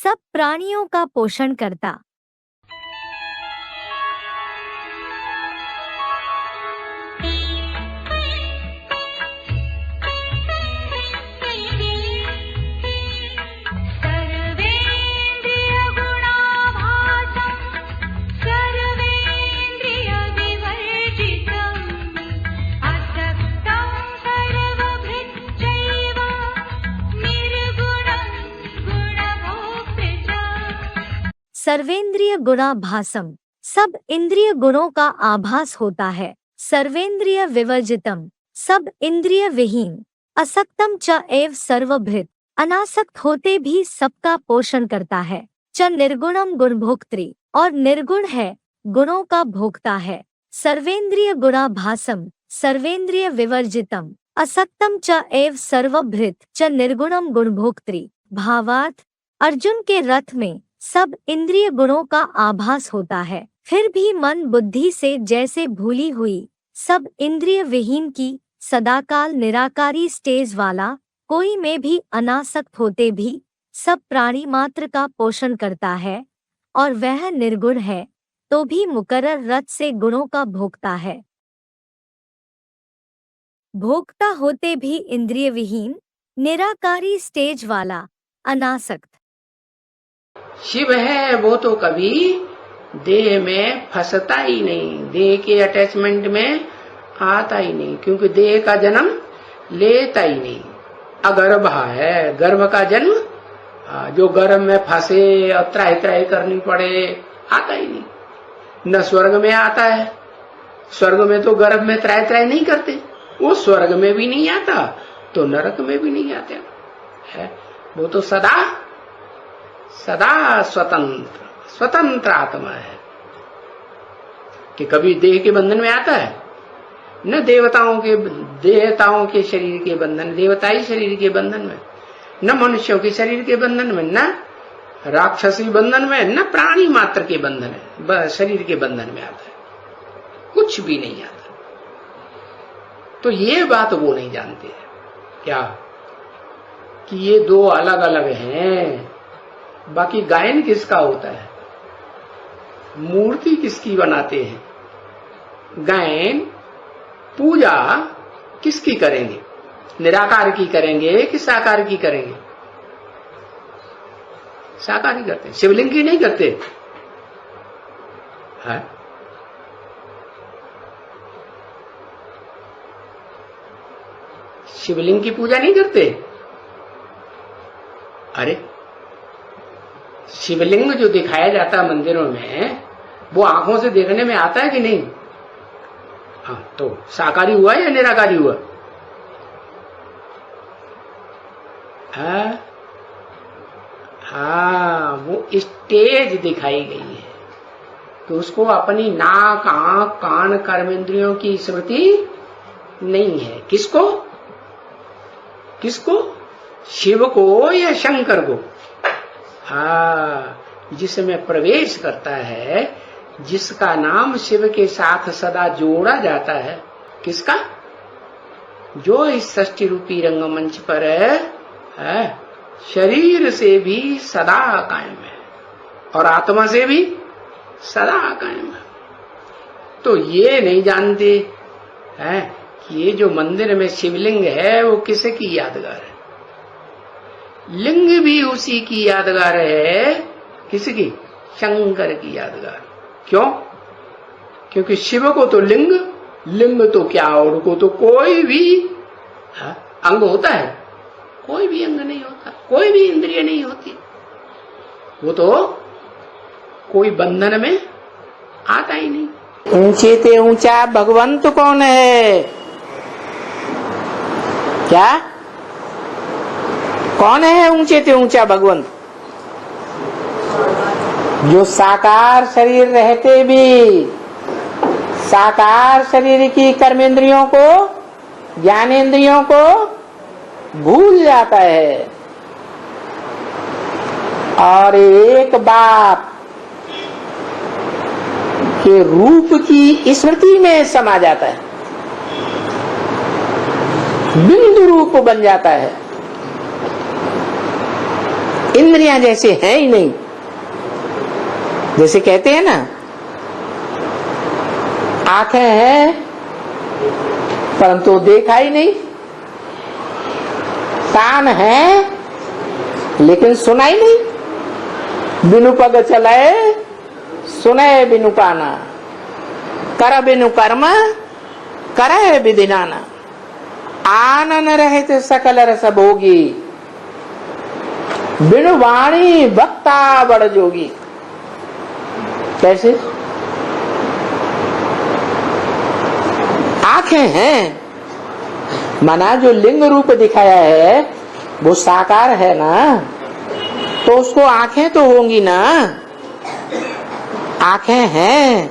सब प्राणियों का पोषण करता। सर्वेंद्रिय गुणाभासम, सब इंद्रिय गुणों का आभास होता है। सर्वेंद्रिय विवर्जितम, सब इंद्रिय विहीन। असक्तम च एव सर्वभृत, अनासक्त होते भी सबका पोषण करता है। च निर्गुणम गुणभोक्त्री, और निर्गुण है, गुणों का भोक्ता है। सर्वेंद्रिय गुणाभासम, सर्वेंद्रिय विवर्जितम, असक्तम च एव सर्वभृत, च निर्गुणम गुणभोक्त्री। भावार्थ, अर्जुन के रथ में सब इंद्रिय गुणों का आभास होता है, फिर भी मन बुद्धि से जैसे भूली हुई, सब इंद्रिय विहीन की, सदाकाल निराकारी स्टेज वाला, कोई में भी अनासक्त होते भी सब प्राणी मात्र का पोषण करता है, और वह निर्गुण है तो भी मुकर्रर रथ से गुणों का भोगता है। भोक्ता होते भी इंद्रिय विहीन, निराकारी स्टेज वाला, अनासक्त। शिव है वो तो कभी देह में फंसता ही नहीं, देह के अटैचमेंट में आता ही नहीं, क्योंकि देह का जन्म लेता ही नहीं। अगर्भ है, गर्भ का जन्म, जो गर्भ में फंसे और त्राही त्राही करनी पड़े, आता ही नहीं। न स्वर्ग में आता है, स्वर्ग में तो गर्भ में त्राही त्राही नहीं करते, वो स्वर्ग में भी नहीं आता तो नरक में भी नहीं आते है। वो तो सदा सदा स्वतंत्र आत्मा है कि कभी देह के बंधन में आता है, न देवताओं के शरीर के बंधन, देवताई शरीर के बंधन में, न मनुष्यों के शरीर के बंधन में, न राक्षसी बंधन में, न प्राणी मात्र के बंधन में, शरीर के बंधन में आता है, कुछ भी नहीं आता। तो ये बात वो नहीं जानते हैं क्या कि ये दो अलग अलग हैं। बाकी गायन किसका होता है, मूर्ति किसकी बनाते हैं, गायन पूजा किसकी करेंगे, निराकार की करेंगे कि साकार की करेंगे? साकार ही करते हैं, शिवलिंग की नहीं करते है? शिवलिंग की पूजा नहीं करते। अरे शिवलिंग जो दिखाया जाता है मंदिरों में, वो आंखों से देखने में आता है कि नहीं? हाँ, तो साकारी हुआ या निराकारी हुआ? हाँ, वो स्टेज दिखाई गई है तो उसको अपनी नाक आंख कान कर्मेंद्रियों की स्मृति नहीं है। किसको किसको? शिव को या शंकर को? जिसमें प्रवेश करता है, जिसका नाम शिव के साथ सदा जोड़ा जाता है, किसका? जो इस सृष्टि रूपी रंगमंच पर है, शरीर से भी सदा कायम है और आत्मा से भी सदा कायम है। तो ये नहीं जानते हैं कि ये जो मंदिर में शिवलिंग है वो किसकी यादगार है? लिंग भी उसी की यादगार है। किसकी? शंकर की यादगार। क्यों? क्योंकि शिव को तो लिंग तो क्या, और को तो कोई भी अंग होता है? कोई भी अंग नहीं होता, कोई भी इंद्रिय नहीं होती, वो तो कोई बंधन में आता ही नहीं। ऊंचे ते ऊंचा भगवंत कौन है? क्या कौन है ऊंचे ते ऊंचा भगवंत? जो साकार शरीर रहते भी साकार शरीर की कर्मेंद्रियों को, ज्ञानेंद्रियों को भूल जाता है और एक बाप के रूप की स्मृति में समा जाता है, बिंदु रूप बन जाता है। इंद्रियां जैसे हैं ही नहीं। जैसे कहते हैं ना, आंखें हैं परंतु देखा ही नहीं, कान है लेकिन सुना ही नहीं, बिनु पग चले सुने बिनु काना, कर बिनु कर्म करे विधि नाना, आनन रहित सकल रस भोगी, बिनु वाणी वक्ता बड़ जोगी। कैसे? आंखें हैं, माना जो लिंग रूप दिखाया है वो साकार है ना, तो उसको आंखें तो होंगी ना। आंखें हैं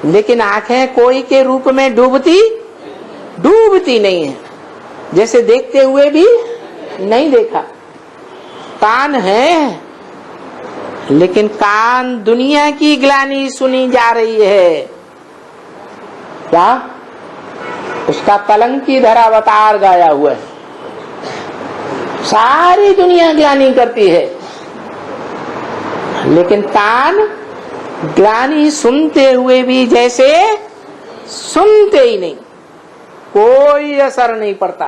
लेकिन आंखें कोई के रूप में डूबती नहीं है, जैसे देखते हुए भी नहीं देखा। कान है लेकिन कान दुनिया की ग्लानि सुनी जा रही है। क्या? उसका कलंकी धरावतार गाया हुआ है, सारी दुनिया ग्लानि करती है, लेकिन कान ग्लानि सुनते हुए भी जैसे सुनते ही नहीं, कोई असर नहीं पड़ता।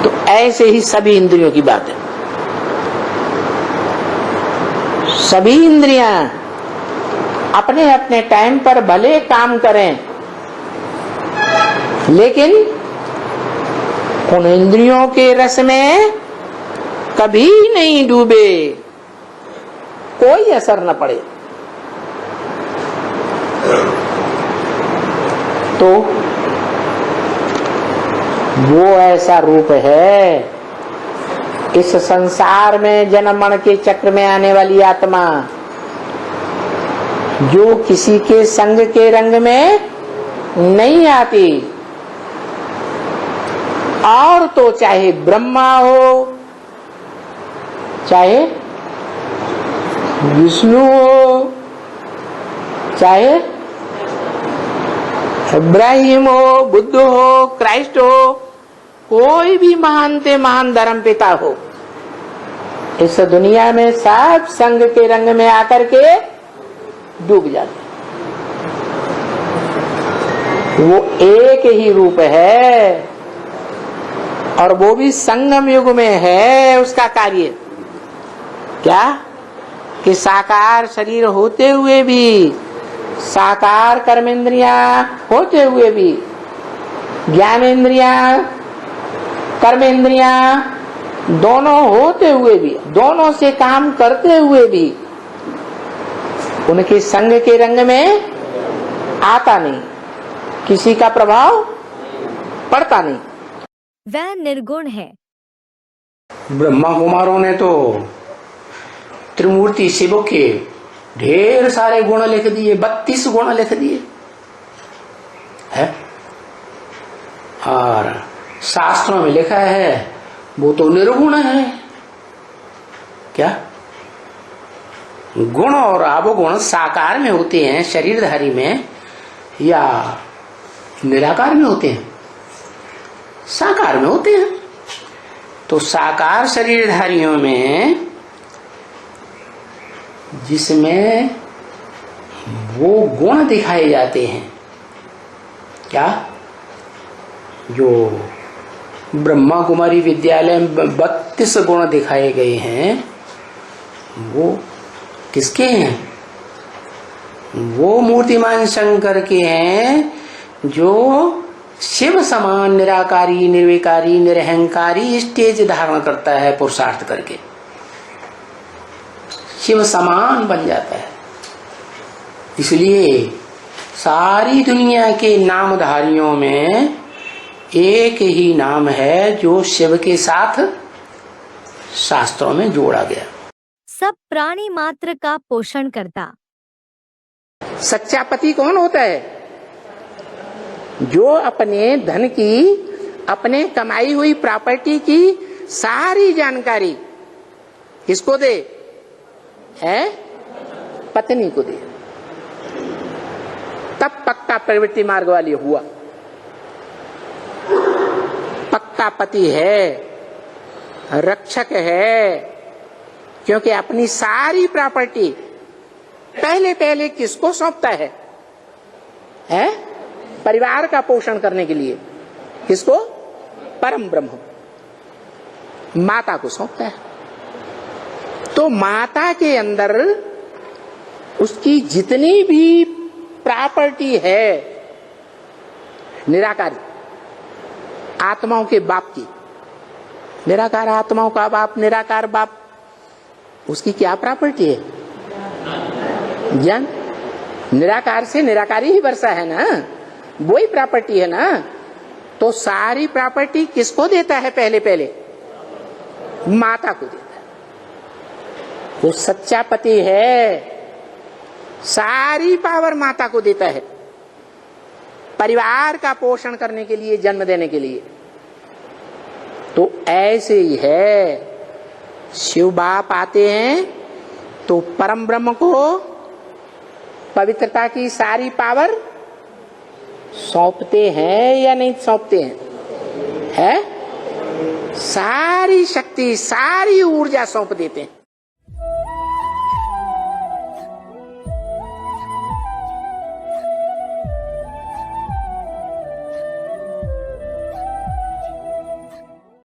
तो ऐसे ही सभी इंद्रियों की बात है। सभी इंद्रियां अपने अपने टाइम पर भले काम करें, लेकिन उन इंद्रियों के रस में कभी नहीं डूबे, कोई असर न पड़े। तो वो ऐसा रूप है, इस संसार में जन्म मरण के चक्र में आने वाली आत्मा, जो किसी के संग के रंग में नहीं आती। और तो चाहे ब्रह्मा हो, चाहे विष्णु हो, चाहे इब्राहिम हो, बुद्ध हो, क्राइस्ट हो, कोई भी महान से महान धर्म पिता हो, इस दुनिया में सब संग के रंग में आकर के डूब जाते। वो एक ही रूप है और वो भी संगम युग में है। उसका कार्य क्या कि साकार शरीर होते हुए भी, साकार कर्मेंद्रियां होते हुए भी, ज्ञानेंद्रियां कर्मेंद्रियां दोनों होते हुए भी, दोनों से काम करते हुए भी उनके संग के रंग में आता नहीं, किसी का प्रभाव पड़ता नहीं। वह निर्गुण है। ब्रह्मा कुमारों ने तो त्रिमूर्ति शिव के ढेर सारे गुण लिख दिए, 32 गुण लिख दिए है। और शास्त्रों में लिखा है वो तो निर्गुण है। क्या? गुण और अवगुण साकार में होते हैं शरीरधारी में, या निराकार में होते हैं? साकार में होते हैं। तो साकार शरीरधारियों में जिसमें वो गुण दिखाए जाते हैं, क्या? जो ब्रह्मा कुमारी विद्यालय में 32 गुण दिखाए गए हैं, वो किसके हैं? वो मूर्तिमान शंकर के हैं, जो शिव समान निराकारी, निर्विकारी, निरहंकारी स्टेज धारण करता है पुरुषार्थ करके, शिव समान बन जाता है। इसलिए सारी दुनिया के नामधारियों में एक ही नाम है जो शिव के साथ शास्त्रों में जोड़ा गया। सब प्राणी मात्र का पोषण करता। सच्चा पति कौन होता है? जो अपने धन की, अपने कमाई हुई प्रॉपर्टी की सारी जानकारी किसको दे? है पत्नी को दे। तब पक्का प्रवृत्ति मार्ग वाली हुआ। पक्का आपका पति है, रक्षक है, क्योंकि अपनी सारी प्रॉपर्टी पहले पहले किसको सौंपता है? परिवार का पोषण करने के लिए किसको? परम ब्रह्म, माता को सौंपता है। तो माता के अंदर उसकी जितनी भी प्रॉपर्टी है निराकारी आत्माओं के बाप की, निराकार आत्माओं का बाप, निराकार बाप, उसकी क्या प्रॉपर्टी है? ज्ञान। निराकार से निराकारी ही वर्षा है ना, वही प्रॉपर्टी है ना। तो सारी प्रॉपर्टी किसको देता है? पहले पहले माता को देता है। वो सच्चा पति है, सारी पावर माता को देता है, परिवार का पोषण करने के लिए, जन्म देने के लिए। तो ऐसे ही है, शिव बाप आते हैं तो परम ब्रह्म को पवित्रता की सारी पावर सौंपते हैं या नहीं सौंपते हैं? है? सारी शक्ति, सारी ऊर्जा सौंप देते हैं।